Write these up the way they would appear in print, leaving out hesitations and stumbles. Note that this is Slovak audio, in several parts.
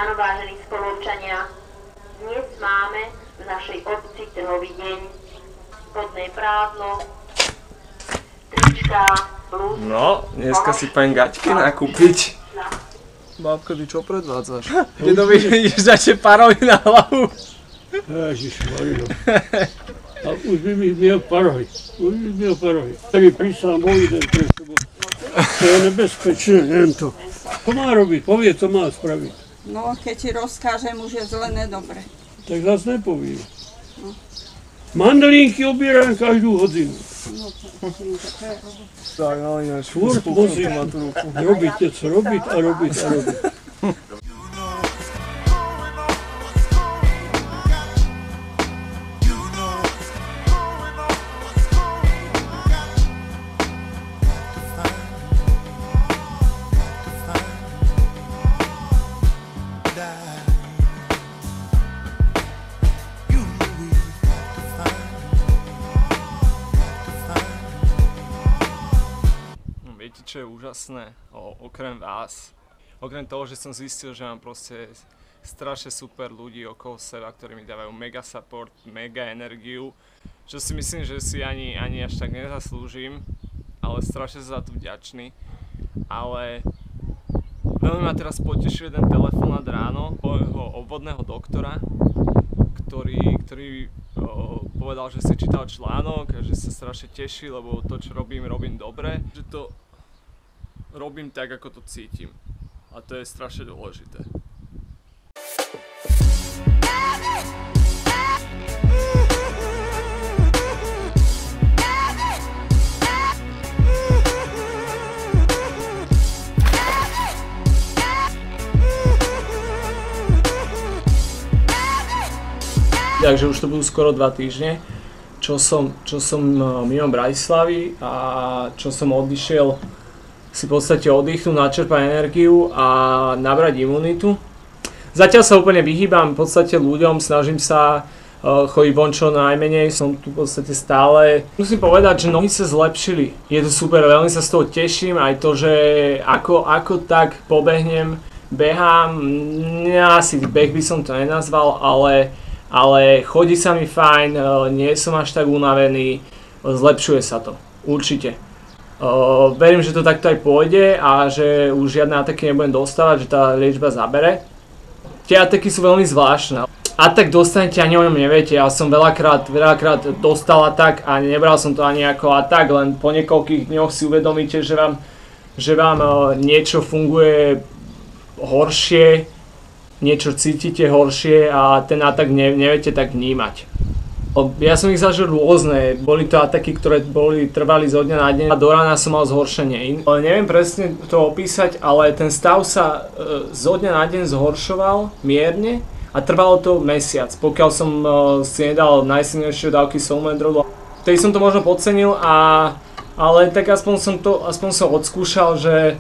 ráno, vážení spoluobčania. Dnes máme v našej obci trhový deň. Spodné prádlo, trička, blúzky. No, dneska si poviem gaťky nakúpiť. Bábka, ty čo predvádzaš? Dedovi ideš dať parovi na hlavu. Ježišmarja. A už by mi miel parohy. Ktorý prísal môj den pre sebou. To je nebezpečné, neviem to. Čo má robiť? Povie, co má spraviť. No, keď ti rozkážem, už je zle nedobre. Tak zase nepovie. No. Mandelínky obieram každú hodinu. No, to je Tak, ale ináč, Furt musím robiť něco, robiť a robiť a robiť. Viete, čo je úžasné? Okrem vás. Okrem toho, že som zistil, že mám proste strašne super ľudí okolo seba, ktorí mi dávajú mega support, mega energiu, čo si myslím, že si ani až tak nezaslúžim, ale strašne sa za to vďačný. Ale veľmi ma teraz potešil jeden telefonát ráno môjho obvodného doktora, ktorý povedal, že si čítal článok a že sa strašne teší, lebo to, čo robím dobre, že to robím tak, ako to cítim. A to je strašne dôležité. Takže už to budú skoro 2 týždne, čo som mimo Bratislavy a čo som odišiel si v podstate oddychnúť, načerpať energiu a nabrať imunitu. Zatiaľ sa úplne vyhýbam v podstate ľuďom, snažím sa chodiť von čo najmenej, som tu v podstate stále. Musím povedať, že nohy sa zlepšili, je to super, veľmi sa z toho teším, aj to, že ako tak pobehnem, behám, asi beh by som to nenazval, ale chodí sa mi fajn, nie som až tak unavený, zlepšuje sa to, určite. Verím, že to takto aj pôjde a že už žiadne ataky nebudem dostávať, že tá liečba zabere. Tie ataky sú veľmi zvláštne. Atak dostanete, ani o ňom neviete, ja som veľakrát dostal atak a nebral som to ani ako atak, len po niekoľkých dňoch si uvedomíte, že vám niečo funguje horšie, niečo cítite horšie a ten atak neviete tak vnímať. Ja som ich zažil rôzne, boli to ataky, ktoré trvali zo dňa na deň a do rána som mal zhoršenie. Neviem presne to opísať, ale ten stav sa zo dňa na deň zhoršoval mierne a trvalo to mesiac, pokiaľ som si nedal najsilnejšie dávky Solmedrolu. Vtedy som to možno podcenil, ale tak aspoň som odskúšal, že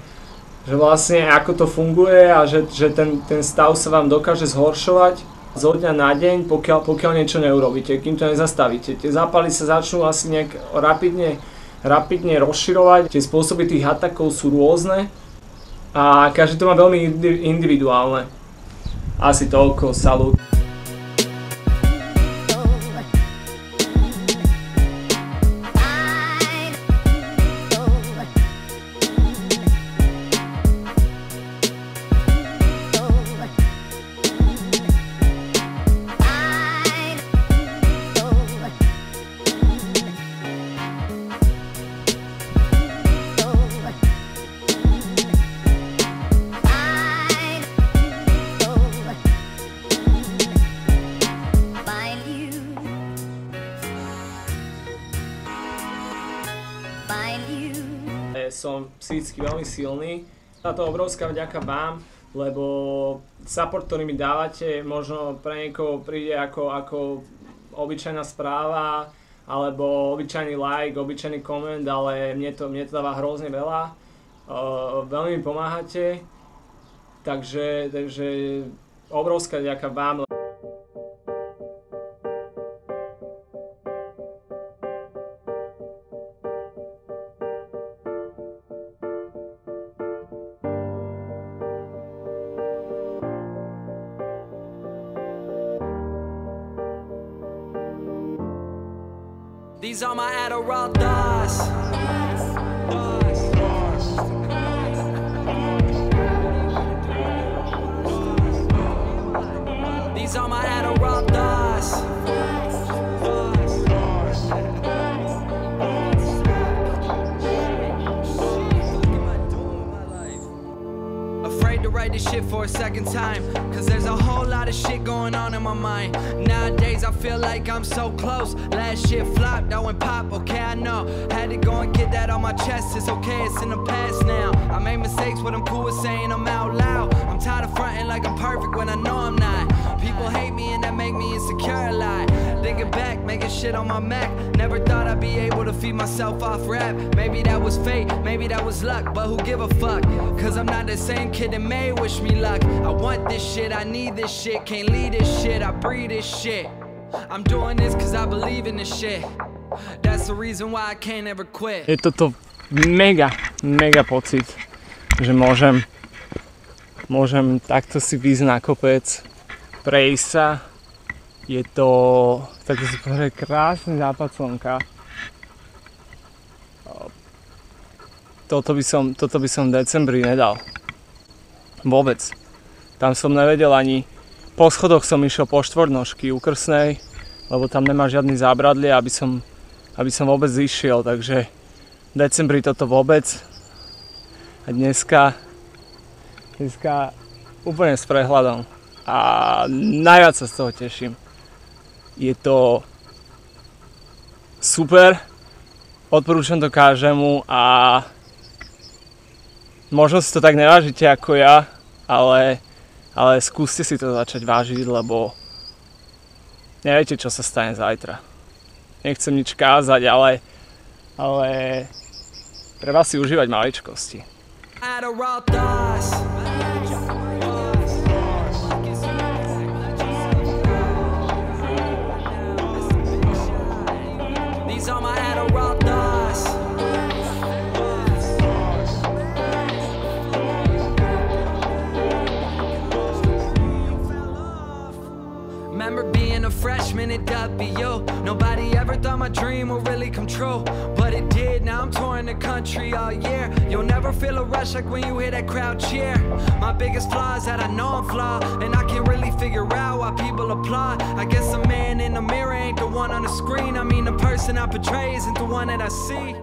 vlastne ako to funguje a že ten stav sa vám dokáže zhoršovať zo dňa na deň, pokiaľ niečo neurobíte, kým to nezastavíte. Tie zápaly sa začnú asi nejak rapidne rozširovať, tie spôsoby tých atakov sú rôzne a každý to má veľmi individuálne. Asi toľko, salut. Som psychicky veľmi silný. A to obrovská vďaka vám, lebo support, ktorý mi dávate, možno pre niekoho príde ako obyčajná správa, alebo obyčajný like, obyčajný koment, ale mne to dáva hrozne veľa. Veľmi mi pomáhate, takže obrovská vďaka vám. These are my Adderall thoughts. These are my Adderall thoughts. Afraid to write this shit for a second time, cause there's a whole lot of shit going on in my mind. Nowadays I feel like I'm so close. Last shit flopped, I went pop, okay I know. Had to go and get that on my chest, it's okay, it's in the past now. I made mistakes, but I'm cool with saying them out loud. I'm tired of fronting like I'm perfect when I know I'm not. People hate me and that make me insecure a lot. Thinking back, making shit on my Mac. Never thought I'd be able to feed myself off rap. Maybe that was fate, maybe that was luck, but who give a fuck? Cause I'm not the same kid that may wish me luck. I want this shit, I need this shit, can't leave this shit, I breathe this shit. I'm doing this cause I believe in this shit. That's the reason why I can't ever quit. Je toto mega pocit, že môžem takto si výjsť na kopec, prejsť sa. Je to takto si povedať krásny západ slnka. Toto by som v decembri nedal. Vôbec. Tam som nevedel ani, po schodoch som išiel po štvornožky u Krsnej, lebo tam nemá žiadny zábradlie, aby som vôbec išiel, takže v decembri toto vôbec. A dneska úplne s prehľadom. A najviac sa z toho teším. Je to super, odporúčam to každému a možno si to tak nevážite ako ja, ale skúste si to začať vážiť, lebo neviete, čo sa stane zajtra. Nechcem nič kázať, ale treba si užívať maličkosti. These are my Adderall thoughts. Remember being a freshman at W. Nobody ever thought my dream would really come true, but it did. Now I'm touring the country all year. You'll never feel a rush like when you hear that crowd cheer. My biggest flaw is that I know I'm flawed, and I can't really figure out why people applaud. I guess the man in the mirror ain't the one on the screen. I mean, the person I portray isn't the one that I see.